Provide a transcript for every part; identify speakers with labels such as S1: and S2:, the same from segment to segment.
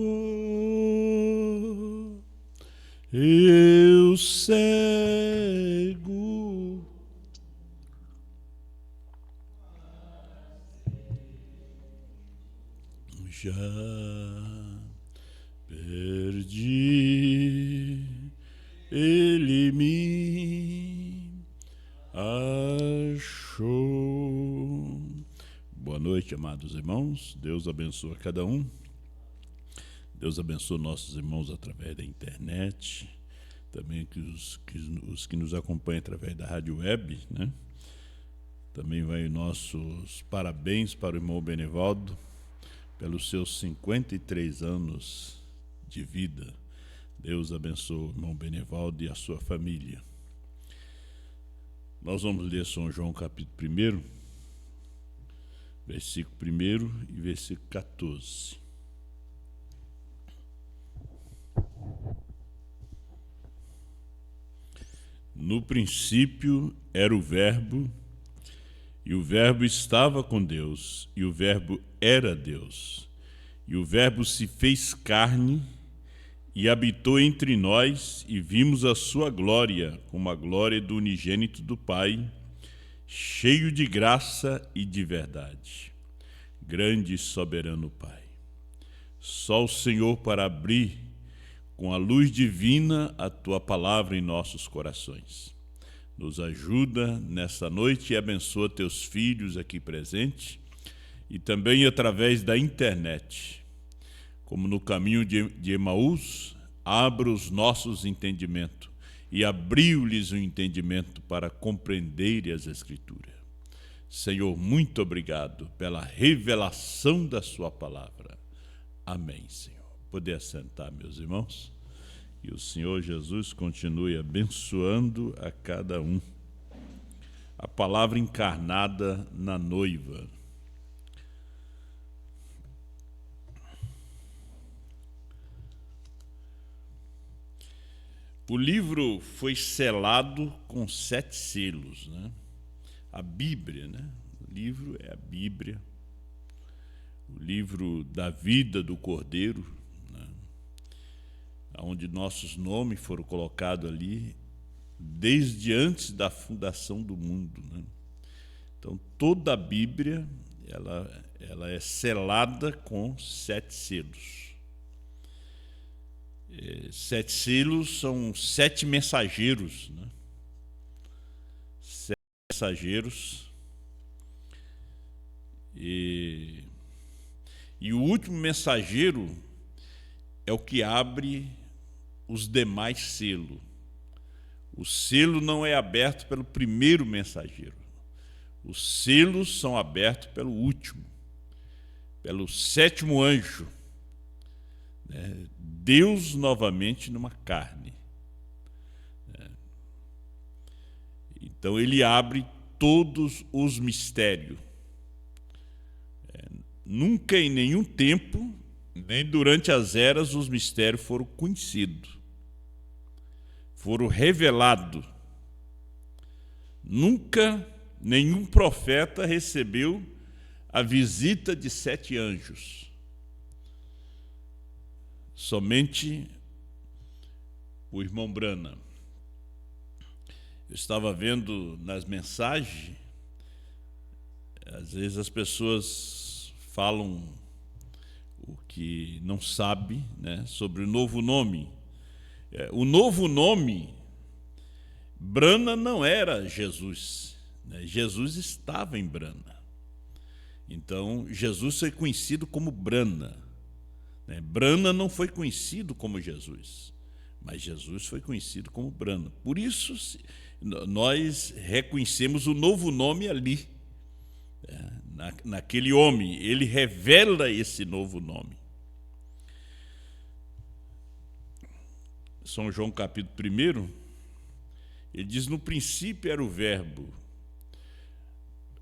S1: Eu cego, já perdi, ele me achou. Boa noite, amados irmãos. Deus abençoe cada um. Deus abençoe nossos irmãos através da internet, também os que nos acompanham através da rádio web, né? Também vai nossos parabéns para o irmão Benivaldo pelos seus 53 anos de vida. Deus abençoe o irmão Benivaldo e a sua família. Nós vamos ler São João capítulo 1, versículo 1 e versículo 14. No princípio era o Verbo, e o Verbo estava com Deus, e o Verbo era Deus. E o Verbo se fez carne e habitou entre nós, e vimos a sua glória, como a glória do unigênito do Pai, cheio de graça e de verdade. Grande e soberano Pai, só o Senhor para abrir com a luz divina a Tua palavra em nossos corações. Nos ajuda nessa noite e abençoa Teus filhos aqui presentes e também através da internet. Como no caminho de Emaús, abra os nossos entendimentos e abriu-lhes o entendimento para compreenderem as Escrituras. Senhor, muito obrigado pela revelação da Sua palavra. Amém, Senhor. Poder assentar, meus irmãos, e o Senhor Jesus continue abençoando a cada um. A palavra encarnada na noiva. O livro foi selado com 7 selos, né? A Bíblia, né? O livro é a Bíblia, o livro da vida do Cordeiro, onde nossos nomes foram colocados ali desde antes da fundação do mundo, né? Então toda a Bíblia ela é selada com 7 selos. 7 selos são 7 mensageiros, né? 7 mensageiros. E o último mensageiro é o que abre os demais selos. O selo não é aberto pelo primeiro mensageiro. Os selos são abertos pelo último, pelo 7º anjo, né? Deus novamente numa carne. Então ele abre todos os mistérios. Nunca em nenhum tempo, nem durante as eras, os mistérios foram conhecidos, foram revelados. Nunca nenhum profeta recebeu a visita de 7 anjos. Somente o irmão Brana. Eu estava vendo nas mensagens, às vezes as pessoas falam o que não sabe, né, sobre o novo nome. O novo nome, Brana não era Jesus, né? Jesus estava em Brana. Então Jesus foi conhecido como Brana, né? Brana não foi conhecido como Jesus, mas Jesus foi conhecido como Brana. Por isso nós reconhecemos o novo nome ali, naquele homem. Ele revela esse novo nome. São João capítulo 1, ele diz: no princípio era o Verbo.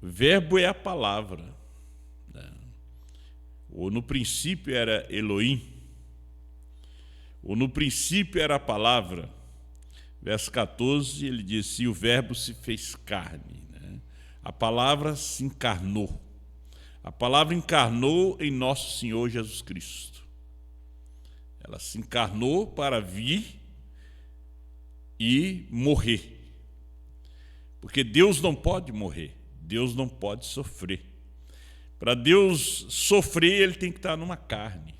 S1: Verbo é a palavra, né? Ou no princípio era Elohim, ou no princípio era a palavra. Verso 14, ele diz: e o Verbo se fez carne, né? A palavra se encarnou. A palavra encarnou em nosso Senhor Jesus Cristo. Ela se encarnou para vir e morrer. Porque Deus não pode morrer, Deus não pode sofrer. Para Deus sofrer, ele tem que estar numa carne.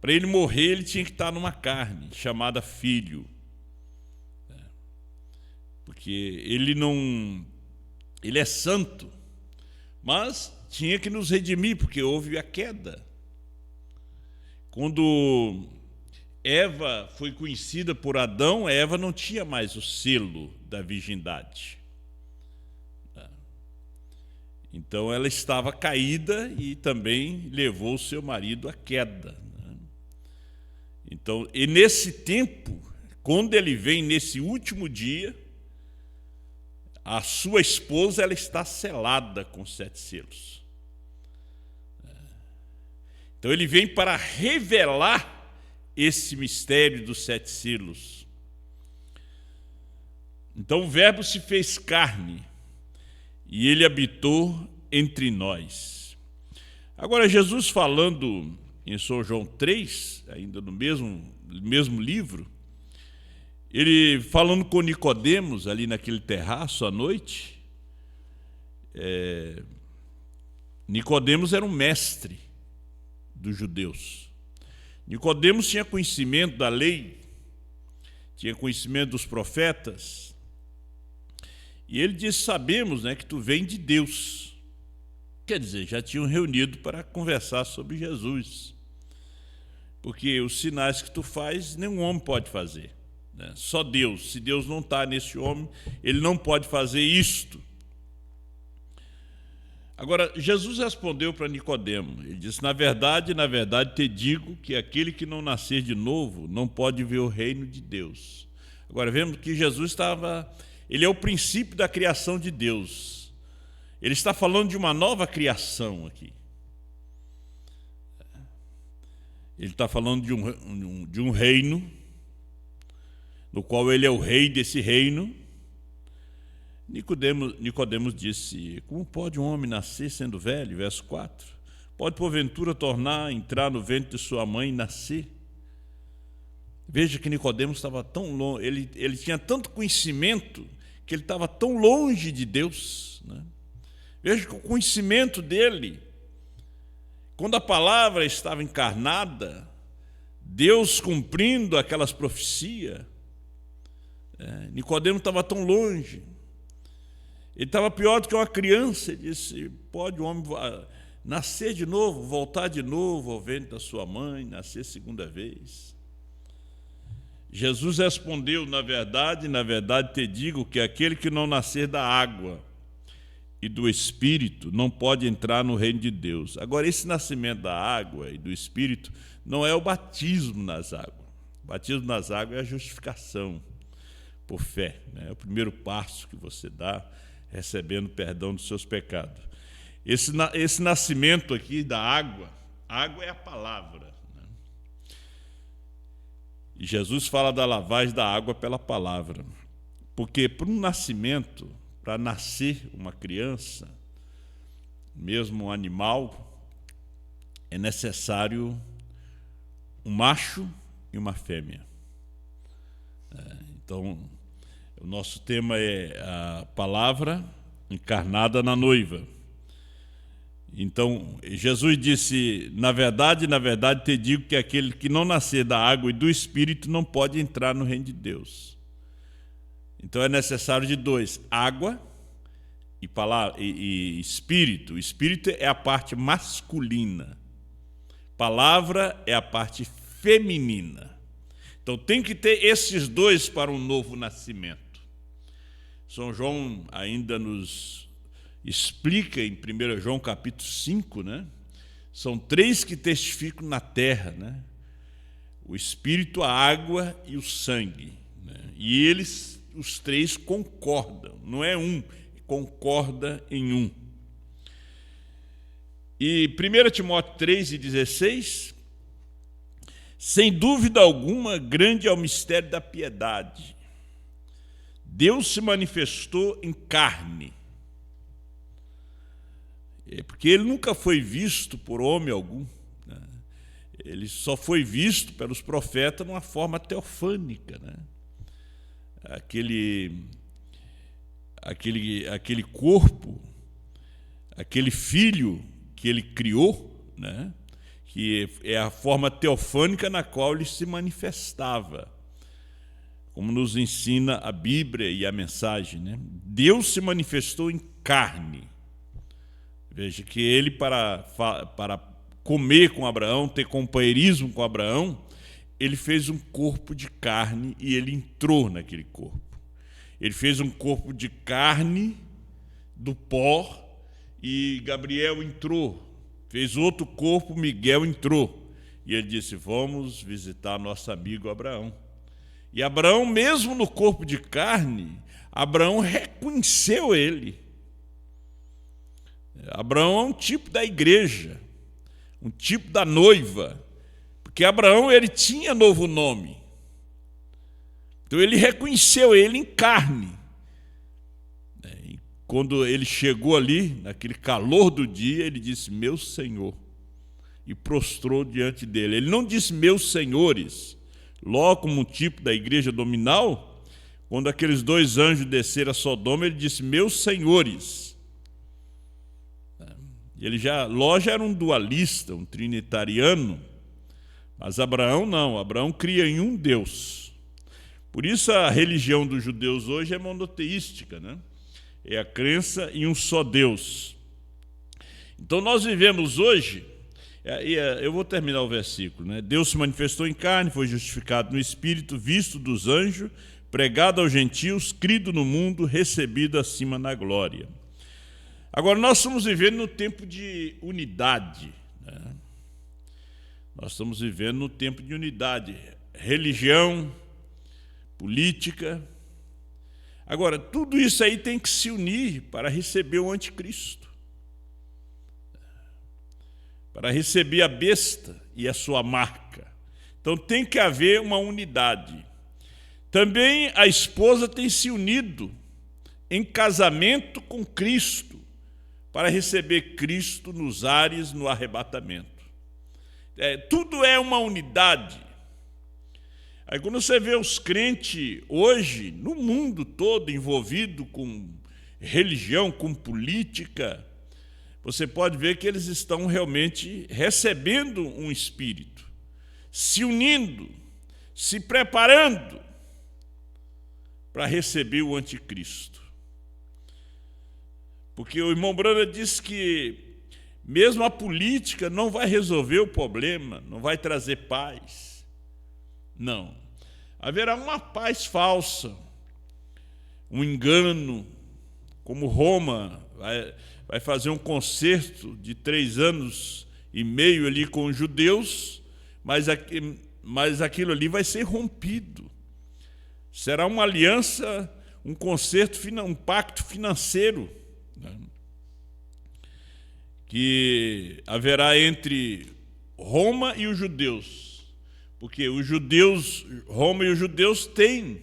S1: Para ele morrer, ele tinha que estar numa carne, chamada filho. Porque ele é santo, mas tinha que nos redimir, porque houve a queda. Quando Eva foi conhecida por Adão, Eva não tinha mais o selo da virgindade. Então ela estava caída e também levou o seu marido à queda. Então, e nesse tempo, quando ele vem nesse último dia, a sua esposa ela está selada com 7 selos. Então ele vem para revelar esse mistério dos 7 selos. Então o Verbo se fez carne e ele habitou entre nós. Agora Jesus, falando em São João 3, ainda no mesmo livro, ele falando com Nicodemos ali naquele terraço à noite, Nicodemos era um mestre dos judeus. Nicodemos tinha conhecimento da lei, tinha conhecimento dos profetas, e ele disse: sabemos, que tu vem de Deus. Quer dizer, já tinham reunido para conversar sobre Jesus, porque os sinais que tu faz, nenhum homem pode fazer, só Deus. Se Deus não está nesse homem, ele não pode fazer isto. Agora, Jesus respondeu para Nicodemo, ele disse: na verdade, te digo que aquele que não nascer de novo não pode ver o reino de Deus. Agora, vemos que Jesus ele é o princípio da criação de Deus. Ele está falando de uma nova criação aqui. Ele está falando de um reino, no qual ele é o rei desse reino. Nicodemos disse: como pode um homem nascer sendo velho? Verso 4. Pode porventura entrar no ventre de sua mãe e nascer? Veja que Nicodemos estava tão longe, ele tinha tanto conhecimento que ele estava tão longe de Deus, Veja que o conhecimento dele, quando a palavra estava encarnada, Deus cumprindo aquelas profecias, Nicodemos estava tão longe. Ele estava pior do que uma criança. Ele disse: pode o homem nascer de novo, voltar de novo ao ventre da sua mãe, nascer segunda vez? Jesus respondeu: na verdade, te digo que aquele que não nascer da água e do Espírito não pode entrar no reino de Deus. Agora, esse nascimento da água e do Espírito não é o batismo nas águas. O batismo nas águas é a justificação por fé, é o primeiro passo que você dá, recebendo perdão dos seus pecados. Esse nascimento aqui da água é a palavra. E Jesus fala da lavagem da água pela palavra. Porque para um nascimento, para nascer uma criança, mesmo um animal, é necessário um macho e uma fêmea. Então, o nosso tema é a palavra encarnada na noiva. Então, Jesus disse: na verdade, te digo que aquele que não nascer da água e do Espírito não pode entrar no reino de Deus. Então é necessário de 2, água e palavra e Espírito. O Espírito é a parte masculina, palavra é a parte feminina. Então tem que ter esses 2 para um novo nascimento. São João ainda nos explica em 1 João capítulo 5, São 3 que testificam na terra, O Espírito, a água e o sangue, E eles, os 3, concordam, não é um, concorda em um. E 1 Timóteo 3:16, sem dúvida alguma, grande é o mistério da piedade. Deus se manifestou em carne, porque ele nunca foi visto por homem algum, ele só foi visto pelos profetas numa forma teofânica, né? Aquele corpo, aquele filho que ele criou, né? Que é a forma teofânica na qual ele se manifestava, como nos ensina a Bíblia e a mensagem, né? Deus se manifestou em carne. Veja que ele, para comer com Abraão, ter companheirismo com Abraão, ele fez um corpo de carne e ele entrou naquele corpo. Ele fez um corpo de carne do pó e Gabriel entrou. Fez outro corpo, Miguel entrou. E ele disse: vamos visitar nosso amigo Abraão. E Abraão, mesmo no corpo de carne, Abraão reconheceu ele. Abraão é um tipo da igreja, um tipo da noiva, porque Abraão ele tinha novo nome. Então ele reconheceu ele em carne. E quando ele chegou ali, naquele calor do dia, ele disse: meu Senhor, e prostrou diante dele. Ele não disse meus senhores, logo como um tipo da igreja dominal. Quando aqueles dois anjos desceram a Sodoma, ele disse meus senhores. Ló já era um dualista, um trinitariano, mas Abraão não. Abraão cria em um Deus. Por isso a religião dos judeus hoje é monoteística, né? É a crença em um só Deus. Então nós vivemos hoje, eu vou terminar o versículo, né? Deus se manifestou em carne, foi justificado no Espírito, visto dos anjos, pregado aos gentios, crido no mundo, recebido acima na glória. Agora, nós estamos vivendo no tempo de unidade, né? Nós estamos vivendo no tempo de unidade, religião, política. Agora, tudo isso aí tem que se unir para receber o anticristo, para receber a besta e a sua marca. Então tem que haver uma unidade. Também a esposa tem se unido em casamento com Cristo, para receber Cristo nos ares, no arrebatamento. Tudo é uma unidade. Aí quando você vê os crentes hoje, no mundo todo, envolvido com religião, com política, você pode ver que eles estão realmente recebendo um espírito, se unindo, se preparando para receber o anticristo. Porque o irmão Branda disse que mesmo a política não vai resolver o problema, não vai trazer paz. Não. Haverá uma paz falsa, um engano, como Roma vai fazer um concerto de 3 anos e meio ali com os judeus, mas aquilo ali vai ser rompido. Será uma aliança, um concerto, um pacto financeiro, né, que haverá entre Roma e os judeus, porque Roma e os judeus têm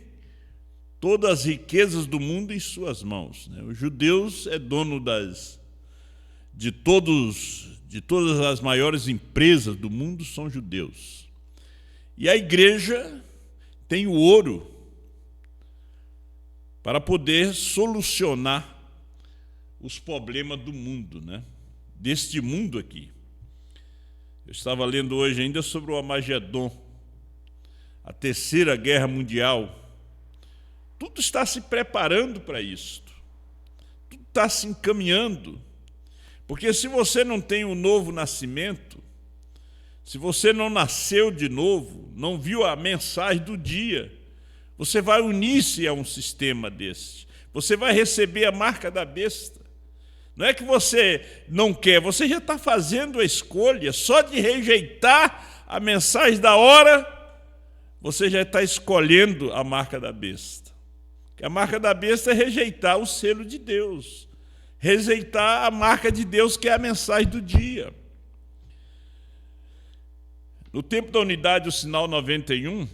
S1: todas as riquezas do mundo em suas mãos, né? Os judeus é dono de todas as maiores empresas do mundo são judeus. E a igreja tem o ouro para poder solucionar os problemas do mundo, né? Deste mundo aqui. Eu estava lendo hoje ainda sobre o Armagedon, a terceira guerra mundial. Tudo está se preparando para isso. Tudo está se encaminhando. Porque se você não tem um novo nascimento, se você não nasceu de novo, não viu a mensagem do dia, você vai unir-se a um sistema desse. Você vai receber a marca da besta. Não é que você não quer, você já está fazendo a escolha. Só de rejeitar a mensagem da hora, você já está escolhendo a marca da besta. A marca da besta é rejeitar o selo de Deus, rejeitar a marca de Deus, que é a mensagem do dia. No tempo da unidade, o sinal 91,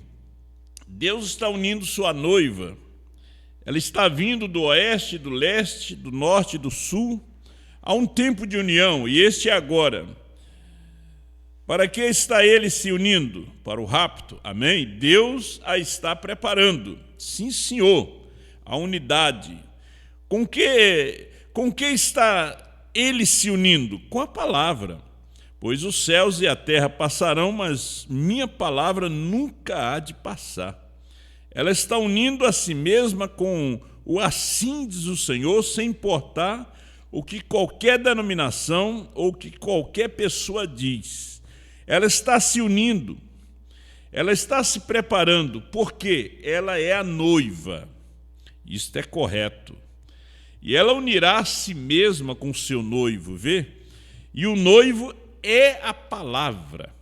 S1: Deus está unindo sua noiva. Ela está vindo do oeste, do leste, do norte e do sul. Há um tempo de união, e este é agora. Para que está ele se unindo? Para o rapto, amém? Deus a está preparando, sim, senhor, a unidade. Com que está ele se unindo? Com a palavra. Pois os céus e a terra passarão, mas minha palavra nunca há de passar. Ela está unindo a si mesma com o assim diz o Senhor, sem importar o que qualquer denominação ou o que qualquer pessoa diz. Ela está se unindo, ela está se preparando, porque ela é a noiva. Isto é correto. E ela unirá a si mesma com o seu noivo, vê? E o noivo é a palavra.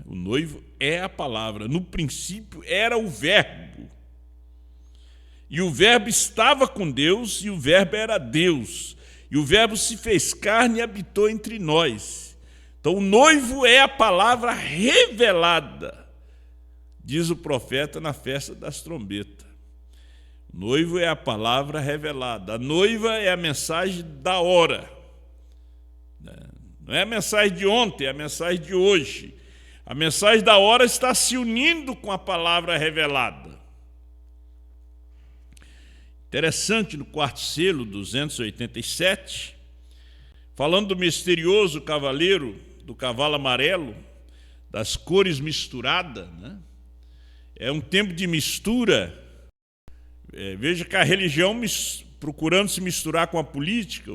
S1: O noivo é a palavra. No princípio era o Verbo. E o Verbo estava com Deus, e o Verbo era Deus. E o Verbo se fez carne e habitou entre nós. Então, o noivo é a palavra revelada, diz o profeta na festa das trombetas. O noivo é a palavra revelada. A noiva é a mensagem da hora. Não é a mensagem de ontem, é a mensagem de hoje. A mensagem da hora está se unindo com a palavra revelada. Interessante, no quarto selo, 287, falando do misterioso cavaleiro, do cavalo amarelo, das cores misturadas, né? É um tempo de mistura. Veja que a religião procurando se misturar com a política,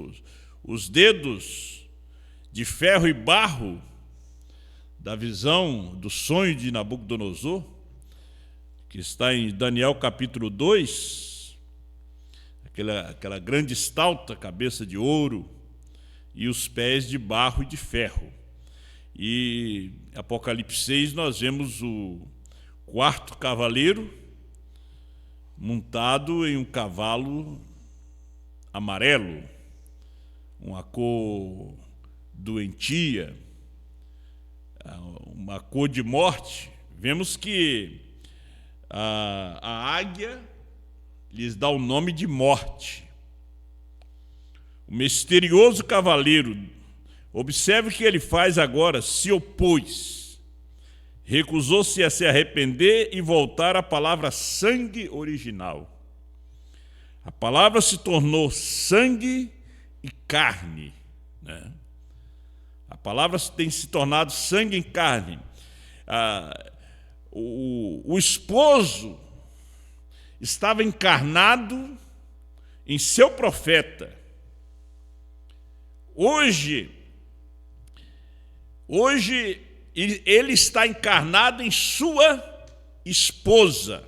S1: os dedos de ferro e barro da visão do sonho de Nabucodonosor, que está em Daniel capítulo 2, aquela grande estalta, cabeça de ouro e os pés de barro e de ferro. E Apocalipse 6 nós vemos o quarto cavaleiro montado em um cavalo amarelo, uma cor doentia, uma cor de morte. Vemos que a águia lhes dá o nome de morte. O misterioso cavaleiro, observe o que ele faz agora: se opôs, recusou-se a se arrepender e voltar à palavra sangue original. A palavra se tornou sangue e carne, né? A palavra tem se tornado sangue e carne. O esposo estava encarnado em seu profeta. Hoje ele está encarnado em sua esposa,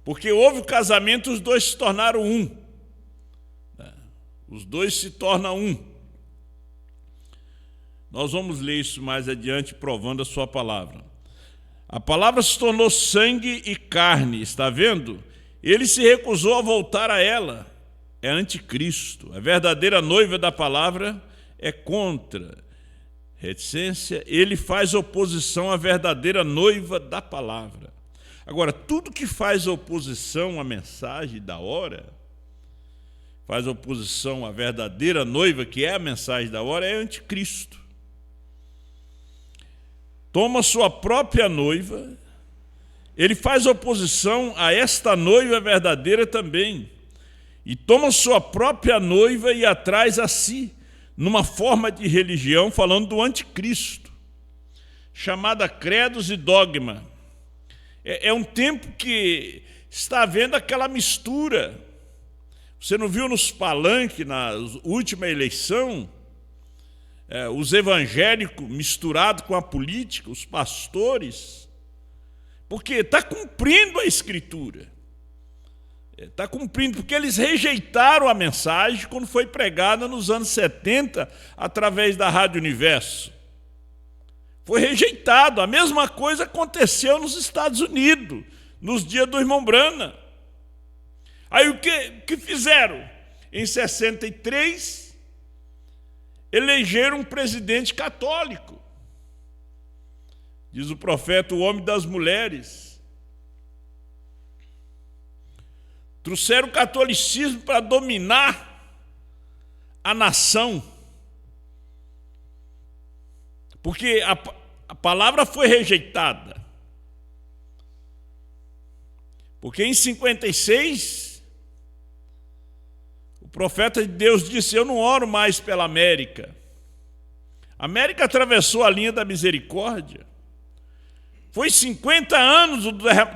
S1: porque houve o casamento, os dois se tornaram um. Os dois se tornam um. Nós vamos ler isso mais adiante, provando a sua palavra. A palavra se tornou sangue e carne, está vendo? Ele se recusou a voltar a ela. É anticristo. A verdadeira noiva da palavra é contra reticência. Ele faz oposição à verdadeira noiva da palavra. Agora, tudo que faz oposição à mensagem da hora, faz oposição à verdadeira noiva, que é a mensagem da hora, é anticristo. Toma sua própria noiva, ele faz oposição a esta noiva verdadeira também, e toma sua própria noiva e a traz a si, numa forma de religião, falando do anticristo, chamada credos e dogma. É um tempo que está havendo aquela mistura. Você não viu nos palanques, na última eleição, os evangélicos misturados com a política, os pastores? Porque está cumprindo a Escritura. Está cumprindo, porque eles rejeitaram a mensagem quando foi pregada nos anos 70, através da Rádio Universo. Foi rejeitado. A mesma coisa aconteceu nos Estados Unidos, nos dias do irmão Branham. Aí o que fizeram? Em 63, elegeram um presidente católico. Diz o profeta, o homem das mulheres. Trouxeram o catolicismo para dominar a nação. porque a palavra foi rejeitada. Porque em 56, o profeta de Deus disse: eu não oro mais pela América. A América atravessou a linha da misericórdia. Foi 50 anos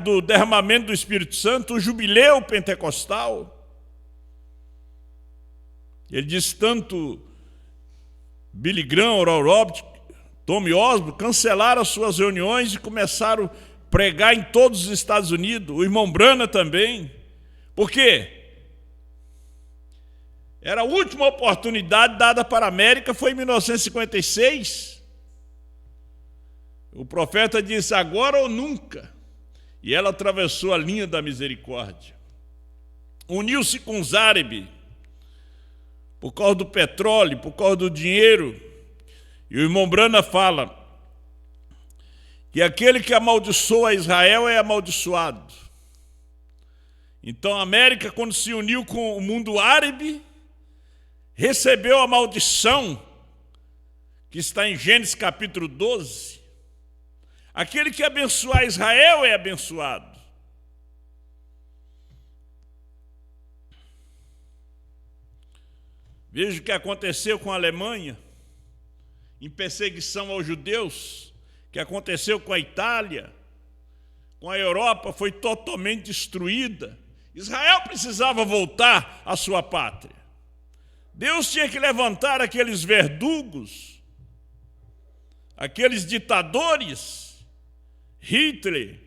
S1: do derramamento do Espírito Santo, o jubileu pentecostal. Ele disse: tanto Billy Graham, Oral Roberts, Tommy Osborne cancelaram as suas reuniões e começaram a pregar em todos os Estados Unidos. O irmão Branham também. Por quê? Era a última oportunidade dada para a América, foi em 1956. O profeta disse: agora ou nunca. E ela atravessou a linha da misericórdia. Uniu-se com os árabes, por causa do petróleo, por causa do dinheiro. E o irmão Branham fala que aquele que amaldiçoa Israel é amaldiçoado. Então a América, quando se uniu com o mundo árabe, recebeu a maldição que está em Gênesis capítulo 12. Aquele que abençoar Israel é abençoado. Veja o que aconteceu com a Alemanha, em perseguição aos judeus, que aconteceu com a Itália, com a Europa, foi totalmente destruída. Israel precisava voltar à sua pátria. Deus tinha que levantar aqueles verdugos, aqueles ditadores, Hitler,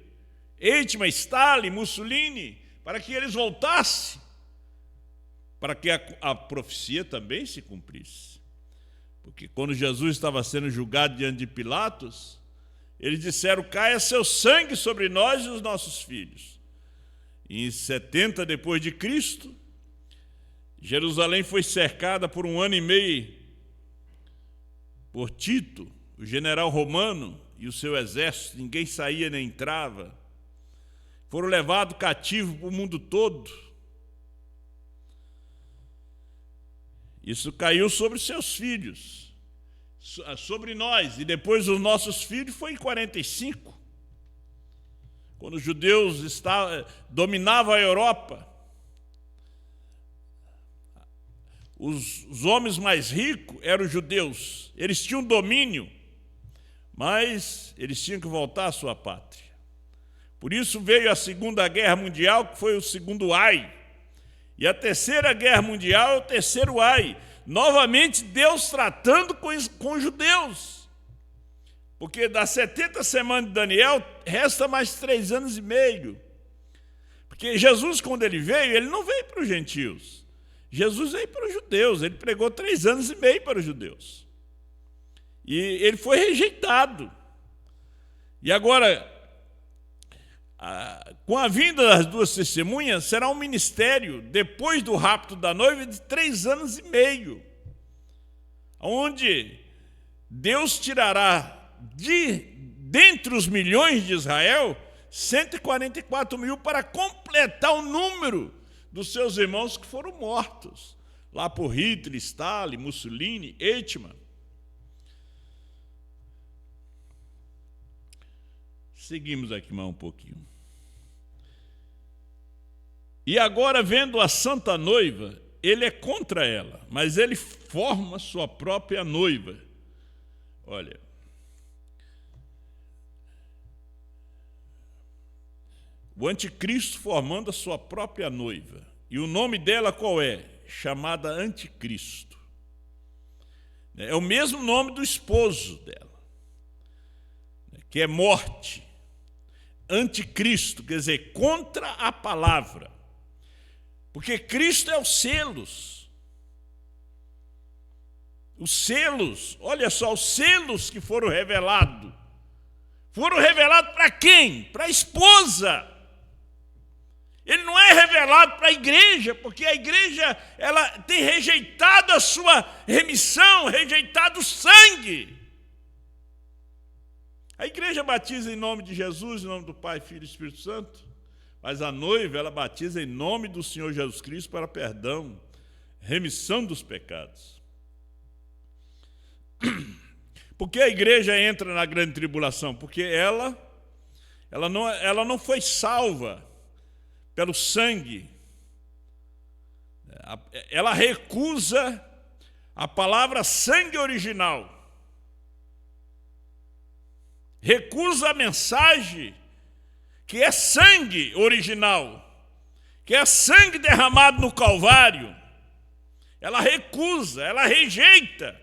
S1: Eichmann, Stalin, Mussolini, para que eles voltassem, para que a profecia também se cumprisse. Porque quando Jesus estava sendo julgado diante de Pilatos, eles disseram: caia seu sangue sobre nós e os nossos filhos. E em 70 depois de Cristo, Jerusalém foi cercada por 1 ano e meio por Tito, o general romano, e o seu exército. Ninguém saía nem entrava. Foram levados cativos para o mundo todo. Isso caiu sobre seus filhos, sobre nós, e depois os nossos filhos foi em 45, quando os judeus dominavam a Europa. Os homens mais ricos eram os judeus, eles tinham domínio, mas eles tinham que voltar à sua pátria. Por isso veio a Segunda Guerra Mundial, que foi o segundo ai. E a Terceira Guerra Mundial é o terceiro ai. Novamente Deus tratando com os judeus. Porque das 70 semanas de Daniel, resta mais 3 anos e meio. Porque Jesus, quando ele veio, ele não veio para os gentios. Jesus veio para os judeus. Ele pregou 3 anos e meio para os judeus. E ele foi rejeitado. E agora, com a vinda das duas testemunhas, será um ministério, depois do rapto da noiva, de 3 anos e meio, onde Deus tirará dentre os milhões de Israel 144 mil para completar o número dos seus irmãos que foram mortos lá por Hitler, Stalin, Mussolini, Eichmann. Seguimos aqui mais um pouquinho. E agora, vendo a santa noiva, ele é contra ela, mas ele forma sua própria noiva. Olha, o anticristo formando a sua própria noiva. E o nome dela qual é? Chamada Anticristo. É o mesmo nome do esposo dela, que é morte. Anticristo, quer dizer, contra a palavra. Porque Cristo é os selos. Os selos, olha só, os selos que foram revelados. Foram revelados para quem? Para a esposa. Ele não é revelado para a igreja, porque a igreja ela tem rejeitado a sua remissão, rejeitado o sangue. A igreja batiza em nome de Jesus, em nome do Pai, Filho e Espírito Santo, mas a noiva, ela batiza em nome do Senhor Jesus Cristo para perdão, remissão dos pecados. Por que a igreja entra na grande tribulação? Porque ela não foi salva pelo sangue. Ela recusa a palavra sangue original. Recusa a mensagem que é sangue original, que é sangue derramado no Calvário. Ela recusa, ela rejeita.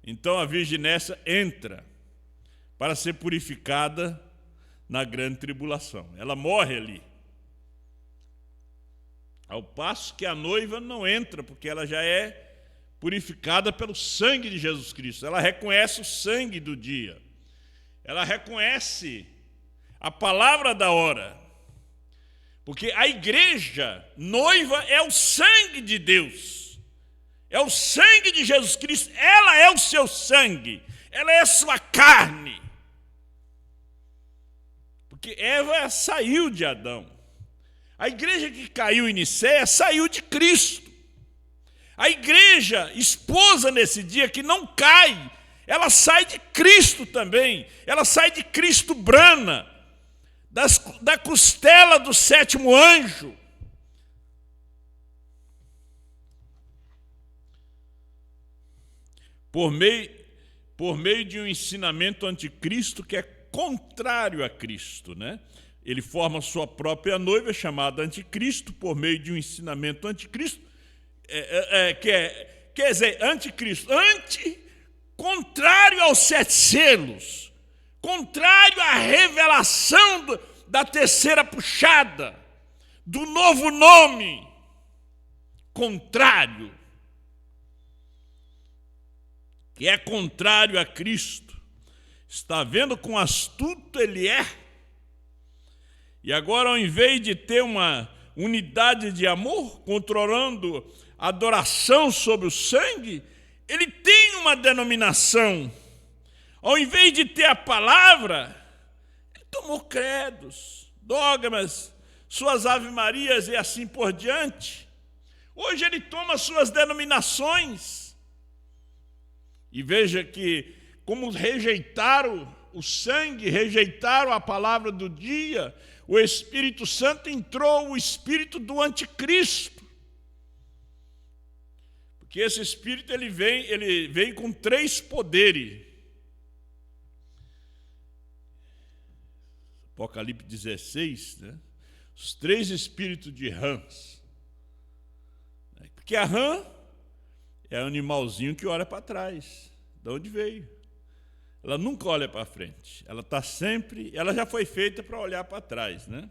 S1: Então a virginécia entra para ser purificada na grande tribulação. Ela morre ali. Ao passo que a noiva não entra, porque ela já é purificada pelo sangue de Jesus Cristo. Ela reconhece o sangue do dia. Ela reconhece a palavra da hora. Porque a igreja noiva é o sangue de Deus. É o sangue de Jesus Cristo. Ela é o seu sangue. Ela é a sua carne. Porque Eva saiu de Adão. A igreja que caiu em Nicéia saiu de Cristo. A igreja, esposa nesse dia, que não cai, ela sai de Cristo também. Ela sai de Cristo brana, da costela do sétimo anjo. Por meio de um ensinamento anticristo que é contrário a Cristo, né? Ele forma sua própria noiva, chamada anticristo, por meio de um ensinamento anticristo, quer dizer, anticristo, contrário aos 7 selos, contrário à revelação da terceira puxada, do novo nome, contrário, que é contrário a Cristo. Está vendo quão astuto ele é? E agora, ao invés de ter uma unidade de amor, controlando a adoração sobre o sangue, ele tem uma denominação. Ao invés de ter a palavra, ele tomou credos, dogmas, suas ave-marias e assim por diante. Hoje ele toma suas denominações. E veja que, como rejeitaram o sangue, rejeitaram a palavra do dia, o Espírito Santo entrou, o espírito do anticristo. Porque esse espírito ele vem com 3 poderes. Apocalipse 16, né? Os 3 espíritos de rãs. Porque a rã é um animalzinho que olha para trás, de onde veio. Ela nunca olha para frente. Ela está sempre, ela já foi feita para olhar para trás, né?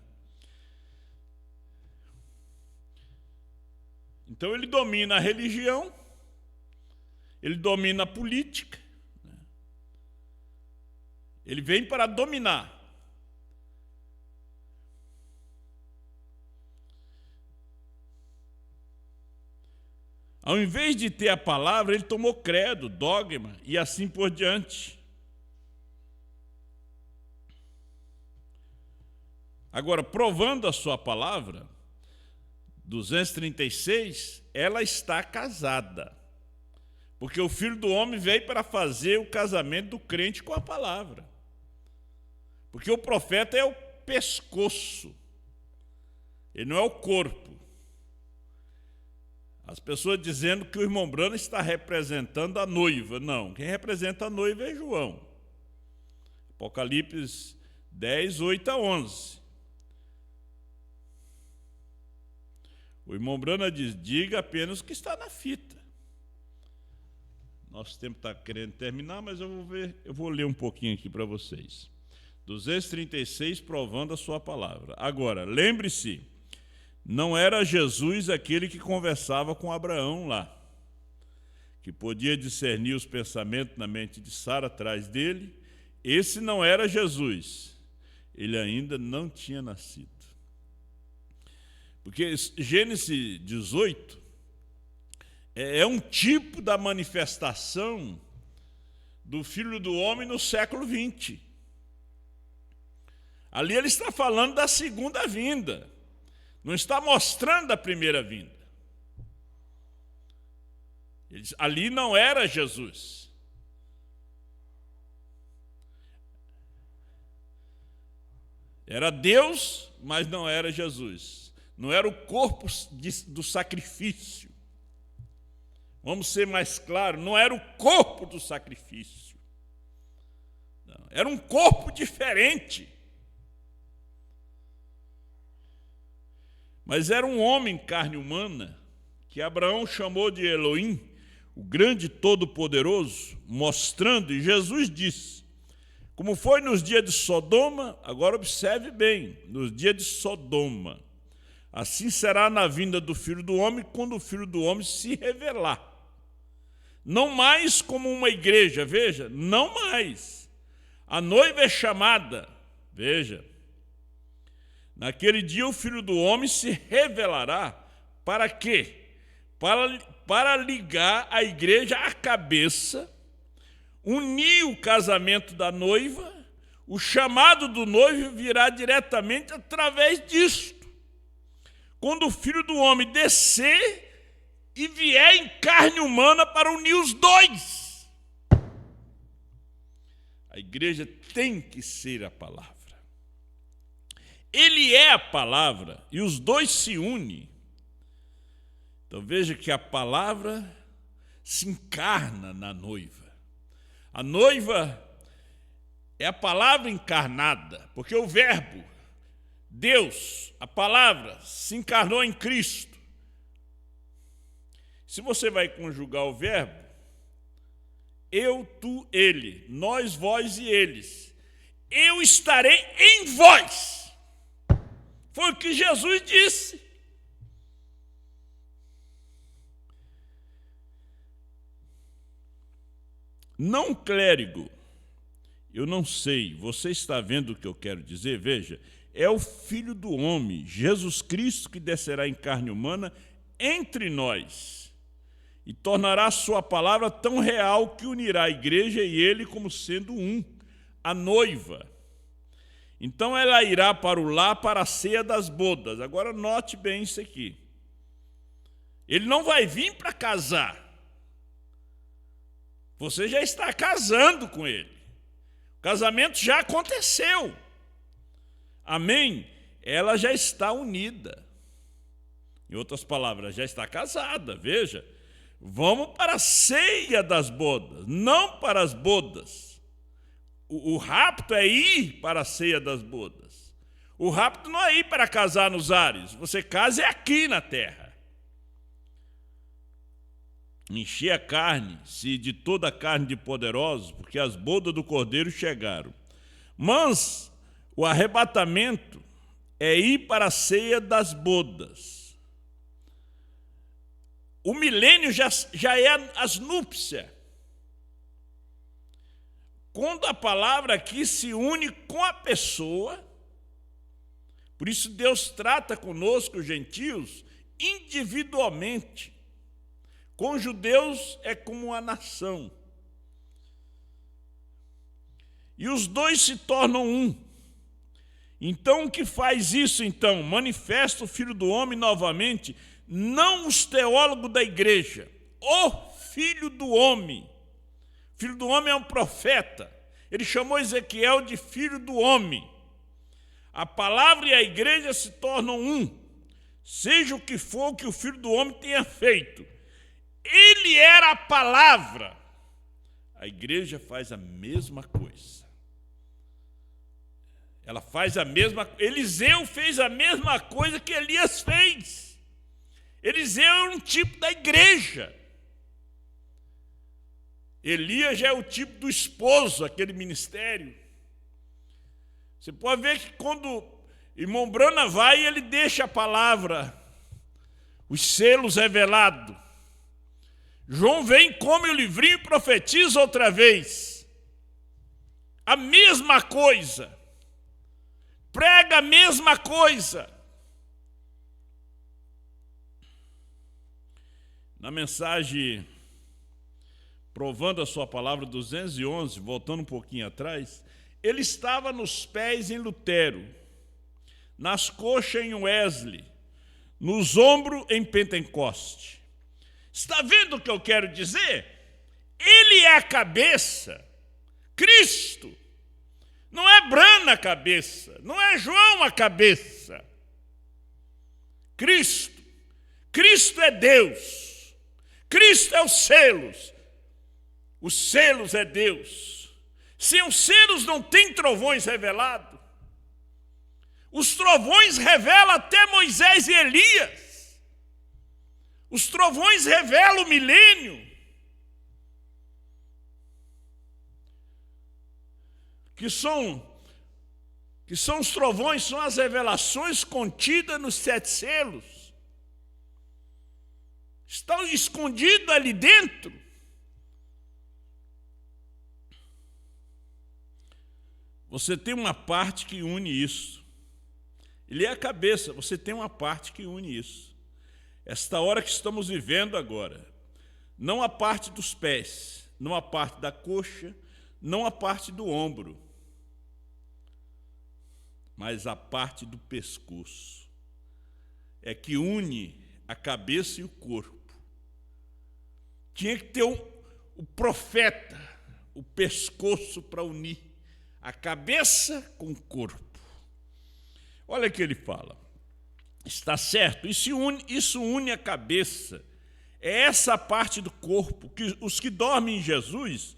S1: Então ele domina a religião, ele domina a política, né? Ele vem para dominar. Ao invés de ter a palavra, ele tomou credo, dogma e assim por diante. Agora, provando a sua palavra, 236, ela está casada. Porque o Filho do Homem veio para fazer o casamento do crente com a palavra. Porque o profeta é o pescoço, ele não é o corpo. As pessoas dizendo que o irmão Branham está representando a noiva. Não, quem representa a noiva é João. Apocalipse 10, 8 a 11. O irmão Branham diz, diga apenas o que está na fita. Nosso tempo está querendo terminar, mas eu vou ler um pouquinho aqui para vocês. 236, provando a sua palavra. Agora, lembre-se, não era Jesus aquele que conversava com Abraão lá, que podia discernir os pensamentos na mente de Sara atrás dele. Esse não era Jesus. Ele ainda não tinha nascido. Porque Gênesis 18 é um tipo da manifestação do Filho do Homem no século 20. Ali ele está falando da segunda vinda, não está mostrando a primeira vinda. Ali não era Jesus. Era Deus, mas não era Jesus. Não era o corpo do sacrifício. Vamos ser mais claros, não era o corpo do sacrifício. Não, era um corpo diferente. Mas era um homem carne humana, que Abraão chamou de Elohim, o grande todo-poderoso, mostrando, e Jesus disse, como foi nos dias de Sodoma, agora observe bem, nos dias de Sodoma, assim será na vinda do Filho do Homem, quando o Filho do Homem se revelar. Não mais como uma igreja, veja, não mais. A noiva é chamada, veja. Naquele dia o Filho do Homem se revelará. Para quê? Para ligar a igreja à cabeça, unir o casamento da noiva, o chamado do noivo virá diretamente através disto. Quando o Filho do Homem descer e vier em carne humana para unir os dois. A igreja tem que ser a palavra. Ele é a palavra e os dois se unem. Então veja que a palavra se encarna na noiva. A noiva é a palavra encarnada, porque o verbo, Deus, a palavra, se encarnou em Cristo. Se você vai conjugar o verbo, eu, tu, ele, nós, vós e eles, eu estarei em vós. Foi o que Jesus disse. Não clérigo, eu não sei, você está vendo o que eu quero dizer? Veja, é o Filho do Homem, Jesus Cristo, que descerá em carne humana entre nós e tornará a sua palavra tão real que unirá a igreja e ele como sendo um, a noiva. Então ela irá para o lar, para a ceia das bodas. Agora note bem isso aqui. Ele não vai vir para casar. Você já está casando com ele. O casamento já aconteceu. Amém? Ela já está unida. Em outras palavras, já está casada. Veja, vamos para a ceia das bodas, não para as bodas. O rapto é ir para a ceia das bodas. O rapto não é ir para casar nos ares. Você casa é aqui na terra. Encher a carne, se de toda a carne de poderosos, porque as bodas do Cordeiro chegaram. Mas o arrebatamento é ir para a ceia das bodas. O milênio já é as núpcias. Quando a palavra aqui se une com a pessoa, por isso Deus trata conosco, os gentios, individualmente. Com os judeus é como uma nação. E os dois se tornam um. Então, o que faz isso, então? Manifesta o Filho do Homem novamente, não os teólogos da igreja, o Filho do Homem. Filho do Homem é um profeta. Ele chamou Ezequiel de Filho do Homem. A palavra e a igreja se tornam um. Seja o que for que o Filho do Homem tenha feito. Ele era a palavra. A igreja faz a mesma coisa. Ela faz a mesma. Eliseu fez a mesma coisa que Elias fez. Eliseu é um tipo da igreja. Elias já é o tipo do esposo, aquele ministério. Você pode ver que quando irmão Brana vai, ele deixa a palavra, os selos revelados. João vem, come o livrinho e profetiza outra vez. A mesma coisa. Prega a mesma coisa. Na mensagem Provando a Sua Palavra 211, voltando um pouquinho atrás, ele estava nos pés em Lutero, nas coxas em Wesley, nos ombros em Pentecoste. Está vendo o que eu quero dizer? Ele é a cabeça, Cristo. Não é Brana a cabeça, não é João a cabeça. Cristo. Cristo é Deus. Cristo é os selos. Os selos é Deus. Sem os selos não tem trovões revelados. Os trovões revelam até Moisés e Elias. Os trovões revelam o milênio. Que são os trovões, são as revelações contidas nos 7 selos. Estão escondidos ali dentro. Você tem uma parte que une isso. Ele é a cabeça, você tem uma parte que une isso. Esta hora que estamos vivendo agora, não a parte dos pés, não a parte da coxa, não a parte do ombro, mas a parte do pescoço. É que une a cabeça e o corpo. Tinha que ter o profeta, o pescoço para unir a cabeça com o corpo. Olha o que ele fala. Está certo, isso une a cabeça. É essa parte do corpo que os que dormem em Jesus,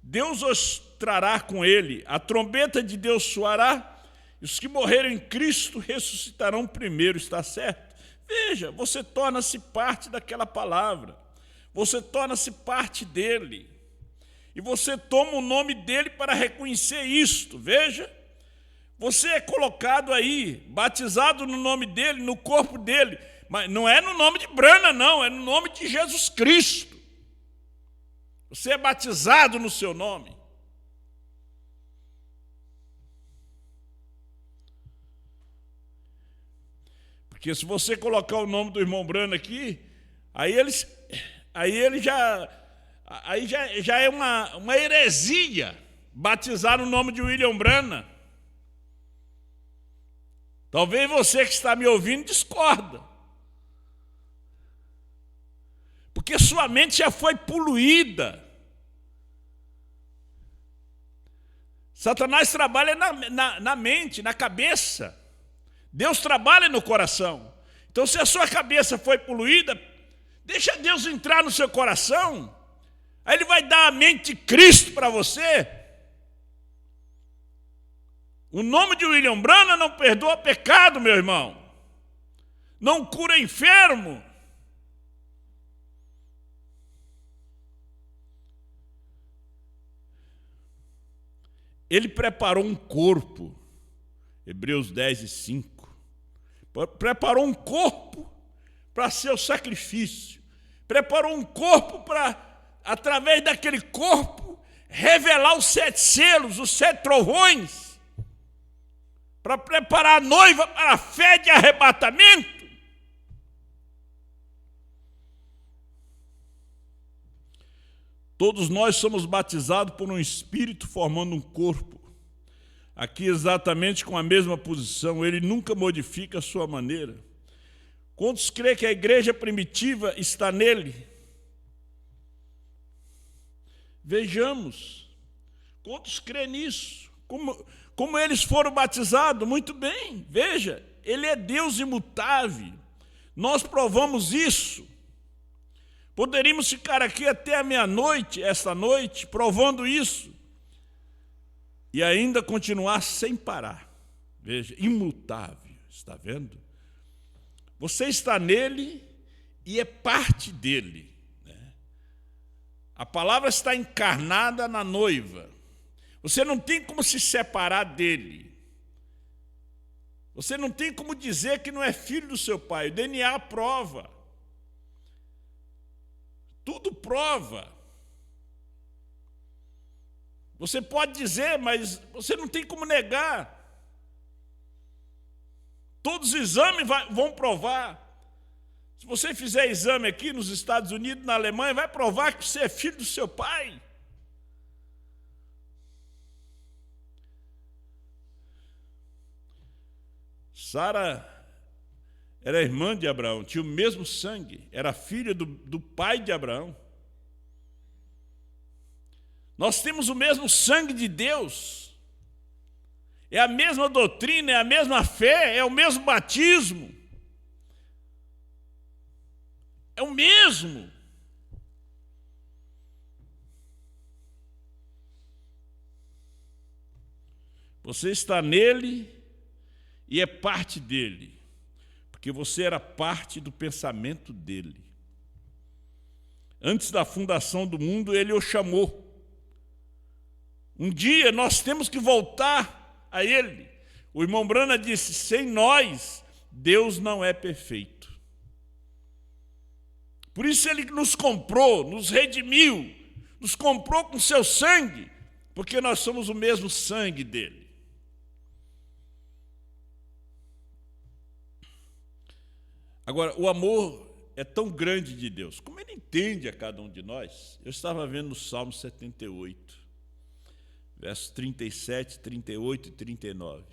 S1: Deus os trará com ele. A trombeta de Deus soará, e os que morreram em Cristo ressuscitarão primeiro, está certo? Veja, você torna-se parte daquela palavra. Você torna-se parte dele. E você toma o nome dele para reconhecer isto. Veja, você é colocado aí, batizado no nome dele, no corpo dele. Mas não é no nome de Brana, não, é no nome de Jesus Cristo. Você é batizado no seu nome. Porque se você colocar o nome do irmão Brana aqui, aí ele já é uma heresia batizar no nome de William Brana. Talvez você que está me ouvindo discorda. Porque sua mente já foi poluída. Satanás trabalha na mente, na cabeça. Deus trabalha no coração. Então, se a sua cabeça foi poluída, deixa Deus entrar no seu coração. Aí Ele vai dar a mente de Cristo para você. O nome de William Brana não perdoa pecado, meu irmão. Não cura enfermo. Ele preparou um corpo. Hebreus 10:5. Preparou um corpo para ser o sacrifício. Preparou um corpo para, através daquele corpo, revelar os 7 selos, os 7 trovões, para preparar a noiva para a fé de arrebatamento. Todos nós somos batizados por um Espírito formando um corpo. Aqui exatamente com a mesma posição, ele nunca modifica a sua maneira. Quantos creem que a igreja primitiva está nele? Vejamos. Quantos creem nisso? Como eles foram batizados? Muito bem. Veja, ele é Deus imutável. Nós provamos isso. Poderíamos ficar aqui até a meia-noite, esta noite, provando isso. E ainda continuar sem parar. Veja, imutável, está vendo? Você está nele e é parte dele. Né? A palavra está encarnada na noiva. Você não tem como se separar dele. Você não tem como dizer que não é filho do seu pai. O DNA prova. Tudo prova. Você pode dizer, mas você não tem como negar. Todos os exames vão provar. Se você fizer exame aqui nos Estados Unidos, na Alemanha, vai provar que você é filho do seu pai. Sara era irmã de Abraão, tinha o mesmo sangue, era filha do pai de Abraão. Nós temos o mesmo sangue de Deus. É a mesma doutrina, é a mesma fé, é o mesmo batismo. É o mesmo. Você está nele e é parte dele, porque você era parte do pensamento dele. Antes da fundação do mundo, ele o chamou. Um dia nós temos que voltar a ele. O irmão Brana disse, sem nós, Deus não é perfeito. Por isso ele nos comprou, nos redimiu, nos comprou com seu sangue, porque nós somos o mesmo sangue dele. Agora, o amor é tão grande de Deus, como ele entende a cada um de nós. Eu estava vendo no Salmo 78, versos 37, 38 e 39.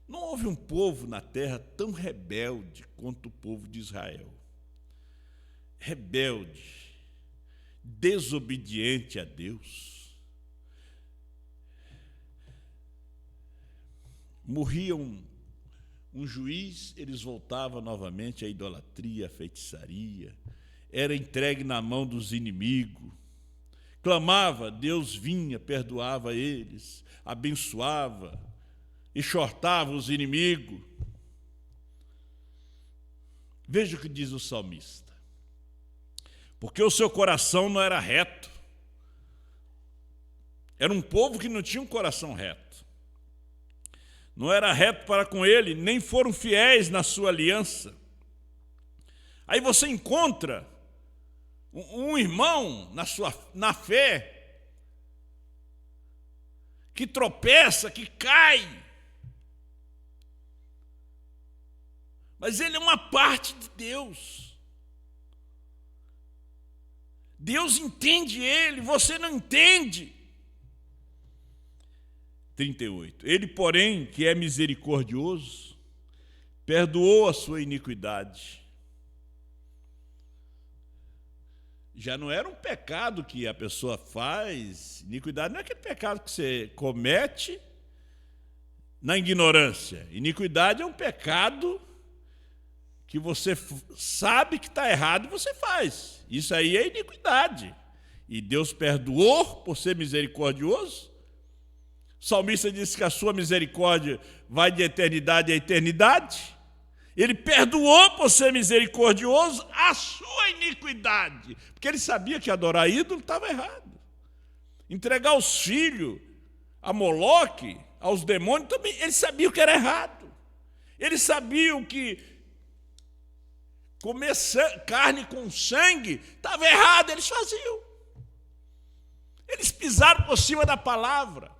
S1: Não houve um povo na terra tão rebelde quanto o povo de Israel. Rebelde, desobediente a Deus. Morria um juiz, eles voltavam novamente à idolatria, à feitiçaria. Era entregue na mão dos inimigos. Clamava, Deus vinha, perdoava eles, abençoava, exortava os inimigos. Veja o que diz o salmista. Porque o seu coração não era reto. Era um povo que não tinha um coração reto. Não era reto para com ele, nem foram fiéis na sua aliança. Aí você encontra um irmão na fé que tropeça, que cai. Mas ele é uma parte de Deus. Deus entende ele, você não entende. 38. Ele, porém, que é misericordioso, perdoou a sua iniquidade. Já não era um pecado que a pessoa faz. Iniquidade não é aquele pecado que você comete na ignorância. Iniquidade é um pecado que você sabe que está errado e você faz. Isso aí é iniquidade. E Deus perdoou por ser misericordioso. O salmista disse que a sua misericórdia vai de eternidade a eternidade. Ele perdoou por ser misericordioso a sua iniquidade, porque ele sabia que adorar ídolo estava errado. Entregar os filhos a Moloque, aos demônios, também ele sabia que era errado. Ele sabia que comer carne com sangue estava errado, eles faziam. Eles pisaram por cima da palavra.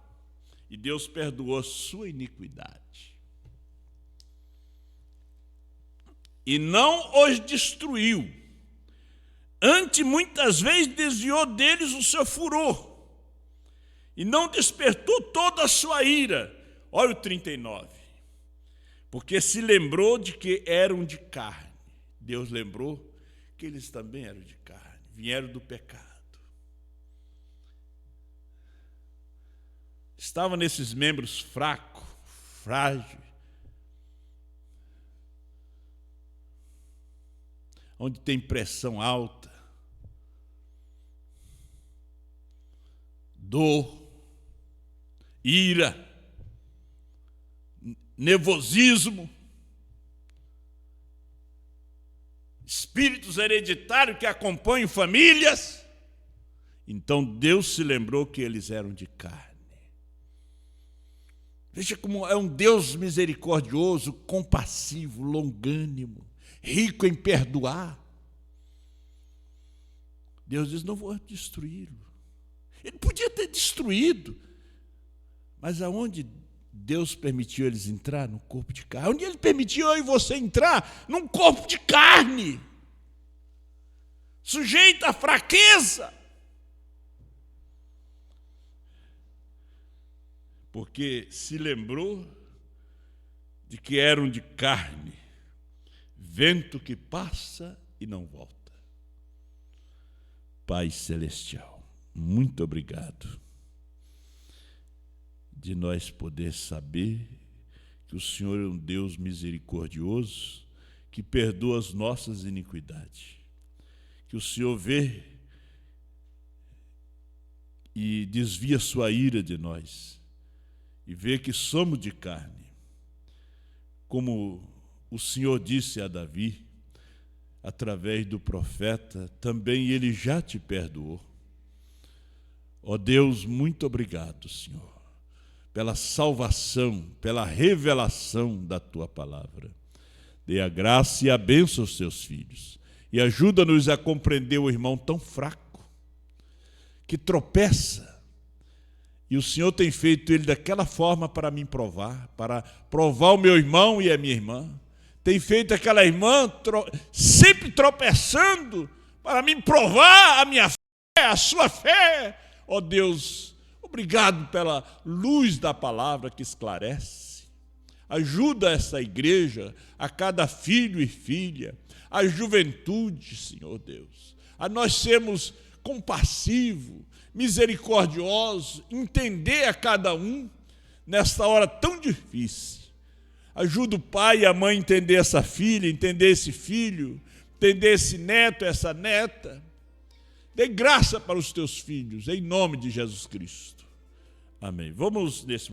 S1: E Deus perdoou a sua iniquidade. E não os destruiu. Antes, muitas vezes, desviou deles o seu furor. E não despertou toda a sua ira. Olha o 39. Porque se lembrou de que eram de carne. Deus lembrou que eles também eram de carne. Vieram do pecado. Estava nesses membros fracos, frágeis, onde tem pressão alta, dor, ira, nervosismo, espíritos hereditários que acompanham famílias. Então Deus se lembrou que eles eram de carne. Veja como é um Deus misericordioso, compassivo, longânimo, rico em perdoar. Deus diz, não vou destruí-lo. Ele podia ter destruído, mas aonde Deus permitiu eles entrar? No corpo de carne. Onde Ele permitiu eu e você entrar? Num corpo de carne, sujeito à fraqueza. Porque se lembrou de que eram de carne, vento que passa e não volta. Pai Celestial, muito obrigado. de nós poder saber que o Senhor é um Deus misericordioso, que perdoa as nossas iniquidades. Que o Senhor vê e desvia sua ira de nós, e vê que somos de carne. Como o Senhor disse a Davi, através do profeta, também ele já te perdoou. Ó Deus, muito obrigado, Senhor, pela salvação, pela revelação da Tua palavra. Dê a graça e a bênção aos Teus filhos. E ajuda-nos a compreender o irmão tão fraco, que tropeça. E o Senhor tem feito ele daquela forma para me provar, para provar o meu irmão e a minha irmã. Tem feito aquela irmã sempre tropeçando para me provar a minha fé, a sua fé. Ó Deus, obrigado pela luz da palavra que esclarece. Ajuda essa igreja, a cada filho e filha, a juventude, Senhor Deus, a nós sermos compassivos, misericordiosos, entender a cada um nesta hora tão difícil. Ajuda o pai e a mãe a entender essa filha, entender esse filho, entender esse neto, essa neta. Dê graça para os teus filhos, em nome de Jesus Cristo. Amém. Vamos nesse